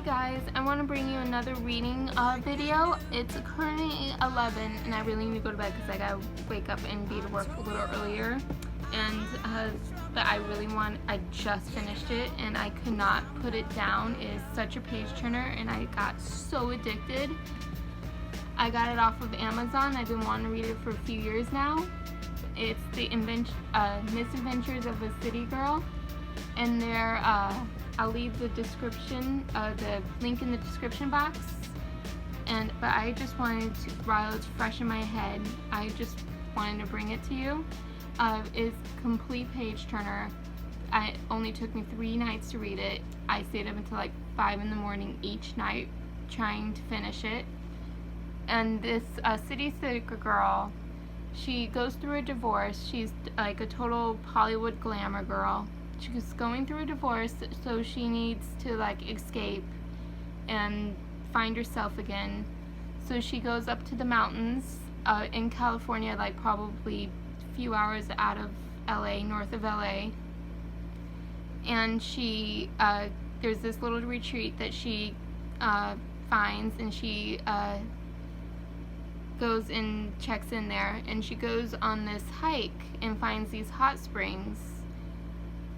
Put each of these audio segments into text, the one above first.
guys, I want to bring you another reading video. It's currently 11 and I really need to go to bed because I gotta wake up and be to work a little earlier. And but I just finished it and I could not put it down. It is such a page turner and I got so addicted. I got it off of Amazon. I've been wanting to read it for a few years now. It's the Misadventures of a City Girl, and I'll leave the link in the description box. But I just wanted to, while it's fresh in my head, I just wanted to bring it to you. It's complete page turner. It only took me 3 nights to read it. I stayed up until like 5 in the morning each night trying to finish it. And this city slicker girl, she goes through a divorce. She's like a total Hollywood glamour girl. She's going through a divorce, so she needs to like escape and find herself again. So she goes up to the mountains in California, like probably a few hours out of LA, north of LA. And she there's this little retreat that she finds, and she goes and checks in there, and she goes on this hike and finds these hot springs.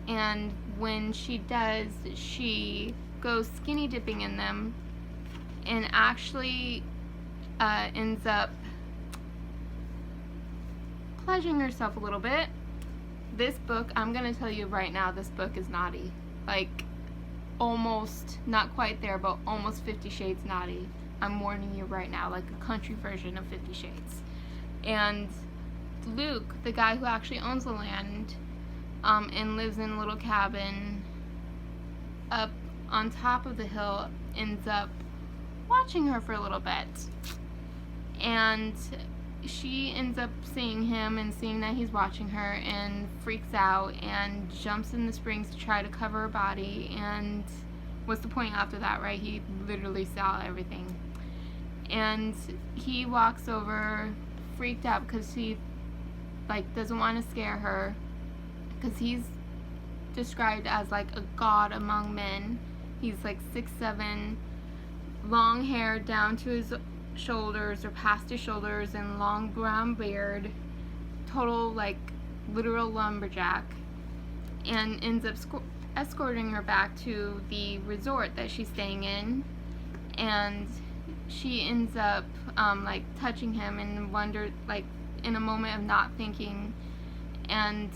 And when she does, she goes skinny dipping in them and actually ends up pleasuring herself a little bit. This book, I'm gonna tell you right now, this book is naughty. Like almost, not quite there, but almost 50 Shades naughty. I'm warning you right now, like a country version of 50 Shades. And Luke, the guy who actually owns the land and lives in a little cabin up on top of the hill, ends up watching her for a little bit. And she ends up seeing him and seeing that he's watching her and freaks out and jumps in the springs to try to cover her body. And what's the point after that, right? He literally saw everything. And he walks over freaked out because he like doesn't want to scare her, because he's described as like a god among men. He's like 6'7", long hair down to his shoulders or past his shoulders, and long brown beard, total like literal lumberjack, and ends up escorting her back to the resort that she's staying in. And she ends up like touching him and wondered, like in a moment of not thinking, and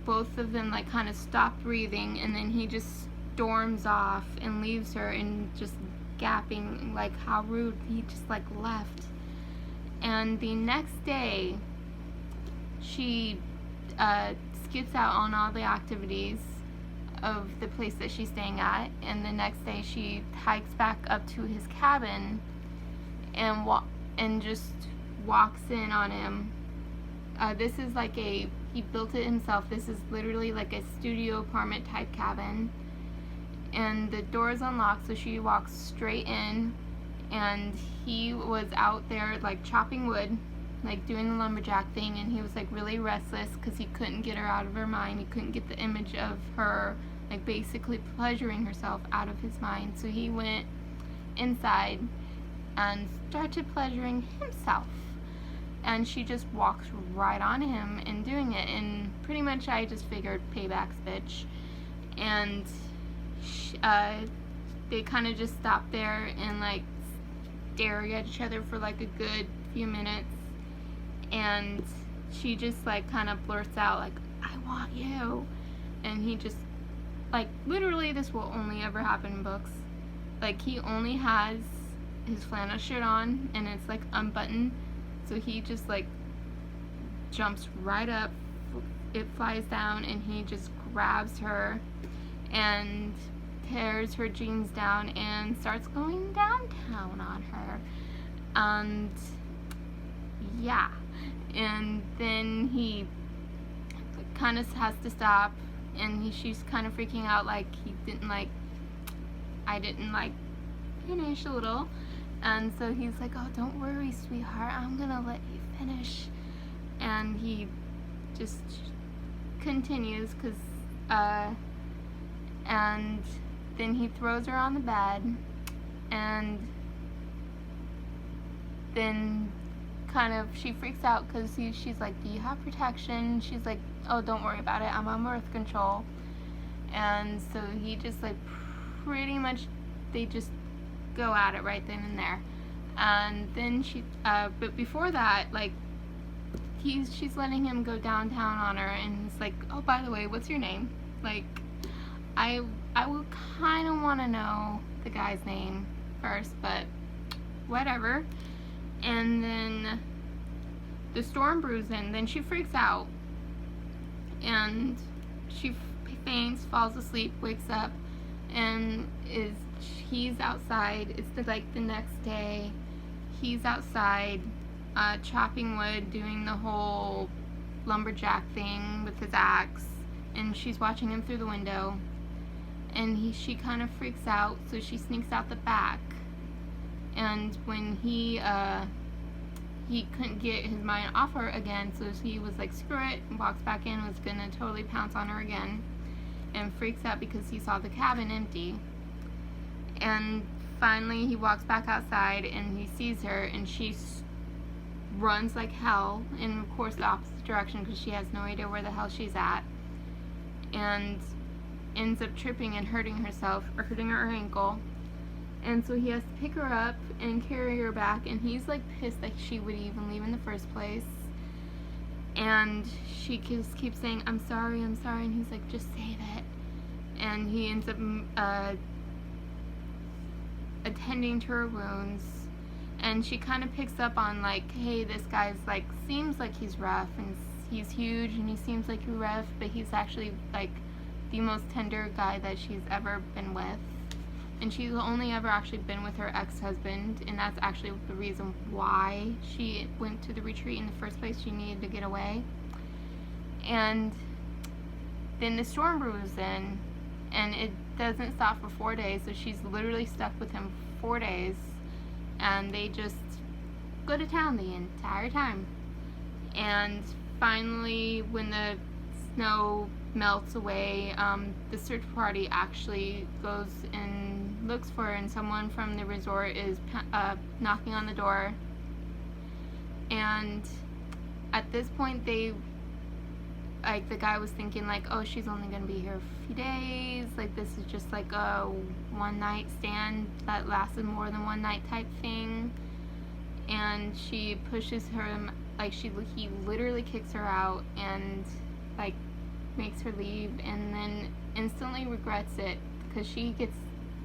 both of them like kind of stop breathing, and then he just storms off and leaves her, and just gapping like how rude, he just like left. And the next day she skips out on all the activities of the place that she's staying at, and the next day she hikes back up to his cabin and just walks in on him. This is like he built it himself. This is literally like a studio apartment type cabin, and the door is unlocked, so she walks straight in, and he was out there like chopping wood, like doing the lumberjack thing, and he was like really restless because he couldn't get her out of her mind. He couldn't get the image of her like basically pleasuring herself out of his mind. So he went inside and started pleasuring himself, and she just walks right on him and doing it. And pretty much I just figured payback's bitch. And they kind of just stop there and like stare at each other for like a good few minutes, and she just like kind of blurts out like, "I want you," and he just like, literally this will only ever happen in books. Like he only has his flannel shirt on and it's like unbuttoned, so he just like jumps right up, it flies down, and he just grabs her and tears her jeans down and starts going downtown on her. And yeah, and then he kind of has to stop, and she's kind of freaking out, like I didn't finish a little. And so he's like, "Oh, don't worry, sweetheart, I'm gonna let you finish." And he just continues, because and then he throws her on the bed, and then kind of she freaks out because she's like, do you have protection? She's like, oh, don't worry about it, I'm on birth control. And so he just like pretty much, they just go at it right then and there. And then she but before that, like, she's letting him go downtown on her, and he's like, oh, by the way, what's your name? Like, I would kind of want to know the guy's name first, but whatever. And then the storm brews in. Then she freaks out, and she faints, falls asleep, wakes up, and he's outside. It's like the next day. He's outside chopping wood, doing the whole lumberjack thing with his axe, and she's watching him through the window. And she kind of freaks out, so she sneaks out the back. And when he couldn't get his mind off her again, so he was like, screw it, and walks back in, was gonna totally pounce on her again, and freaks out because he saw the cabin empty. And finally he walks back outside, and he sees her, and she runs like hell in, of course, the opposite direction, because she has no idea where the hell she's at, and ends up tripping and hurting herself, or hurting her ankle. And so he has to pick her up and carry her back, and he's like pissed that she would even leave in the first place. And she just keeps saying, I'm sorry, and he's like, just say that. And he ends up attending to her wounds, and she kind of picks up on, like, hey, this guy's like, seems like he's rough, and he's huge, and he seems like he's rough, but he's actually like the most tender guy that she's ever been with. And she's only ever actually been with her ex-husband, and that's actually the reason why she went to the retreat in the first place. She needed to get away. And then the storm brews in, and it doesn't stop for 4 days, so she's literally stuck with him 4 days, and they just go to town the entire time. And finally, when the snow melts away, the search party actually goes and looks for her, and someone from the resort is knocking on the door. And at this point, the guy was thinking, like, oh, she's only gonna be here a few days, like, this is just like a one night stand that lasted more than one night type thing. And she pushes him, like, he literally kicks her out and like makes her leave, and then instantly regrets it, because she gets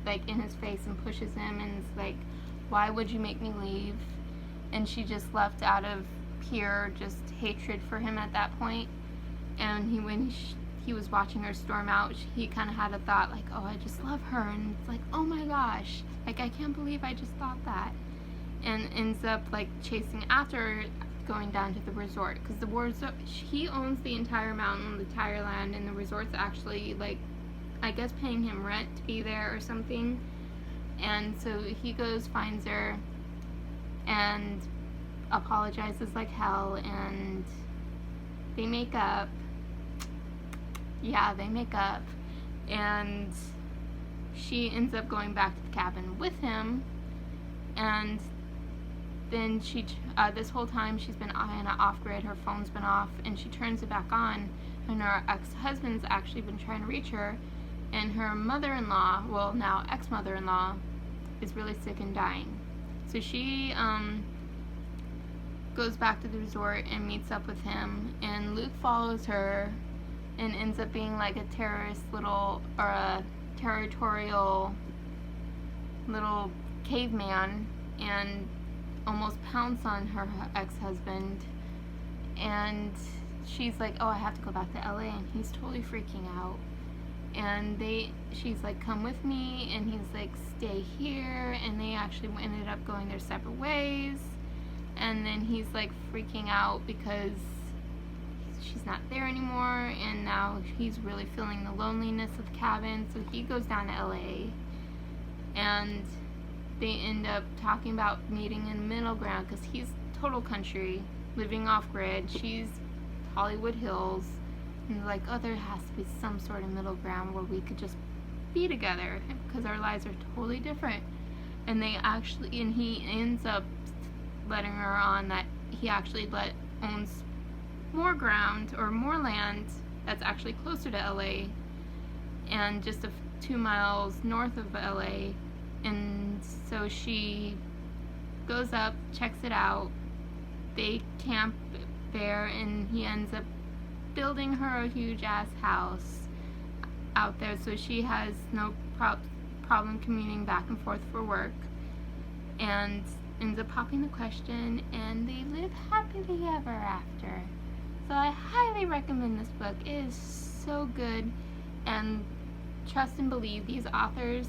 like in his face and pushes him and is like, why would you make me leave? And she just left out of pure just hatred for him at that point. And when he was watching her storm out, he kind of had a thought like, oh, I just love her, and it's like, oh my gosh, like, I can't believe I just thought that. And ends up like chasing after her, going down to the resort, because he owns the entire mountain, the entire land, and the resort's actually, like, I guess paying him rent to be there or something. And so he goes, finds her, and apologizes like hell, and they make up. Yeah, they make up, and she ends up going back to the cabin with him. And then she, this whole time she's been on an off-grid, her phone's been off, and she turns it back on, and her ex-husband's actually been trying to reach her, and her mother-in-law, well, now ex-mother-in-law, is really sick and dying. So she goes back to the resort and meets up with him, and Luke follows her and ends up being like a terrorist little, or a territorial little caveman, and almost pounce on her ex-husband. And she's like, oh, I have to go back to LA, and he's totally freaking out. And she's like, come with me, and he's like, stay here. And they actually ended up going their separate ways. And then he's like freaking out because she's not there anymore, and now he's really feeling the loneliness of the cabin. So he goes down to LA, and they end up talking about meeting in middle ground, because he's total country, living off grid. She's Hollywood Hills, and like, oh, there has to be some sort of middle ground where we could just be together because our lives are totally different. And he ends up letting her on that he actually owns more ground or more land that's actually closer to LA and just 2 miles north of LA. And so she goes up, checks it out, they camp there, and he ends up building her a huge ass house out there so she has no problem commuting back and forth for work, and ends up popping the question, and they live happily ever after. So I highly recommend this book. It is so good, and trust and believe these authors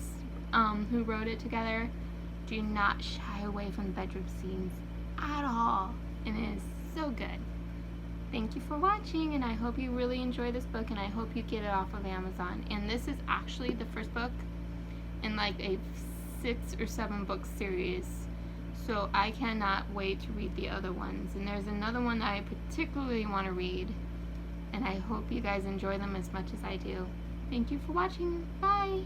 who wrote it together do not shy away from the bedroom scenes at all, and it is so good. Thank you for watching, and I hope you really enjoy this book, and I hope you get it off of Amazon. And this is actually the first book in like a 6 or 7 book series, so I cannot wait to read the other ones. And there's another one that I particularly want to read, and I hope you guys enjoy them as much as I do. Thank you for watching. Bye!